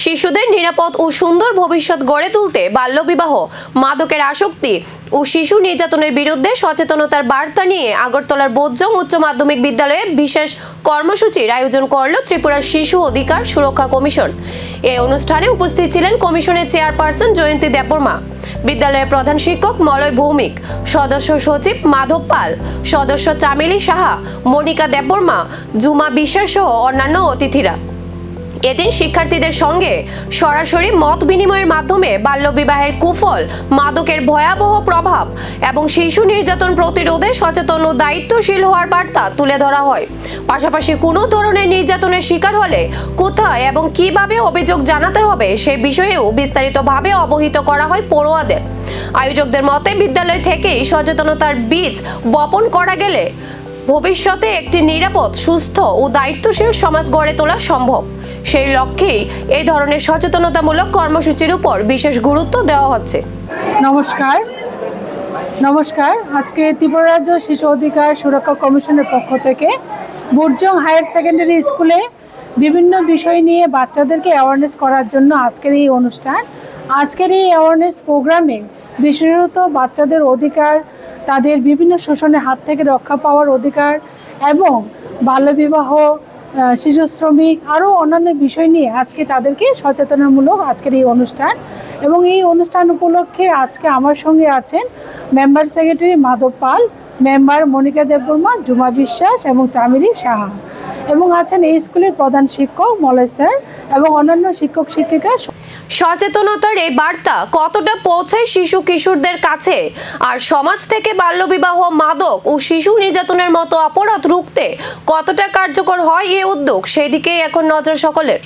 শিশুদের নিরাপদ ও সুন্দর ভবিষ্যৎ গড়ে তুলতে বাল্যবিবাহ, মাদকের আসক্তি ও শিশু নির্যাতনের বিরুদ্ধে সচেতনতার বার্তা নিয়ে আগরতলার বোজ্জং উচ্চ মাধ্যমিক বিদ্যালয়ে বিশেষ কর্মসূচির আয়োজন করল ত্রিপুরার শিশু অধিকার সুরক্ষা কমিশন। এই অনুষ্ঠানে উপস্থিত ছিলেন কমিশনের চেয়ারপারসন জয়ন্তী দেববর্মা, বিদ্যালয়ের প্রধান শিক্ষক মলয় ভৌমিক, সদস্য সচিব মাধব পাল, সদস্য চামেলি সাহা, মনিকা দেববর্মা, জুমা বিশ্বাস সহ অন্যান্য অতিথিরা। এদিন শিক্ষার্থীদের সঙ্গে সরাসরি মত বিনিময়ের মাধ্যমে বাল্যবিবাহের কুফল, মাদকের ভয়াবহ প্রভাব এবং শিশু নির্যাতন প্রতিরোধে সচেতন ও দায়িত্বশীল হওয়ার বার্তা তুলে ধরা হয়। পাশাপাশি কোনো ধরনের নির্যাতনের শিকার হলে কোথায় এবং কিভাবে অভিযোগ জানাতে হবে সে বিষয়েও বিস্তারিতভাবে অবহিত করা হয় পড়ুয়াদের। আয়োজকদের মতে বিদ্যালয় থেকেই সচেতনতার বীজ বপন করা গেলে ভবিষ্যতে একটি নিরাপদ, সুস্থ ও দায়িত্বশীল সমাজ গড়ে তোলা সম্ভব। সেই লক্ষ্যেই এই ধরনের সচেতনতামূলক কর্মসূচির উপর বিশেষ গুরুত্ব দেওয়া হচ্ছে। নমস্কার। আজকে ত্রিপুরা রাজ্য শিশু অধিকার সুরক্ষা কমিশনের পক্ষ থেকে বোজ্জং হায়ার সেকেন্ডারি স্কুলে বিভিন্ন বিষয় নিয়ে বাচ্চাদেরকে অ্যাওয়ারনেস করার জন্য আজকের এই অনুষ্ঠান। আজকের এই অ্যাওয়ারনেস প্রোগ্রামে বিশেষত বাচ্চাদের অধিকার, তাদের বিভিন্ন শোষণের হাত থেকে রক্ষা পাওয়ার অধিকার এবং বাল্যবিবাহ, শিশু শ্রমিক আরও অন্যান্য বিষয় নিয়ে আজকে তাদেরকে সচেতনমূলক আজকের এই অনুষ্ঠান। এবং এই অনুষ্ঠান উপলক্ষে আজকে আমার সঙ্গে আছেন মেম্বার সেক্রেটারি মাধব পাল, মেম্বার মনিকা দেববর্মা, জুমা বিশ্বাস এবং চামেলি সাহা, এবং আছেন এই স্কুলের প্রধান শিক্ষক মলয় স্যার এবং অন্যান্য শিক্ষক শিক্ষিকা। সচেতনতার এই বার্তা কতটা পৌঁছায় শিশু কিশোরদের কাছে, আর সমাজ থেকে বাল্যবিবাহ, মাদক ও শিশু নির্যাতনের মতো অপরাধ রুখতে কতটা কার্যকর হয় এই উদ্যোগ, সেদিকেই এখন নজর সকলের।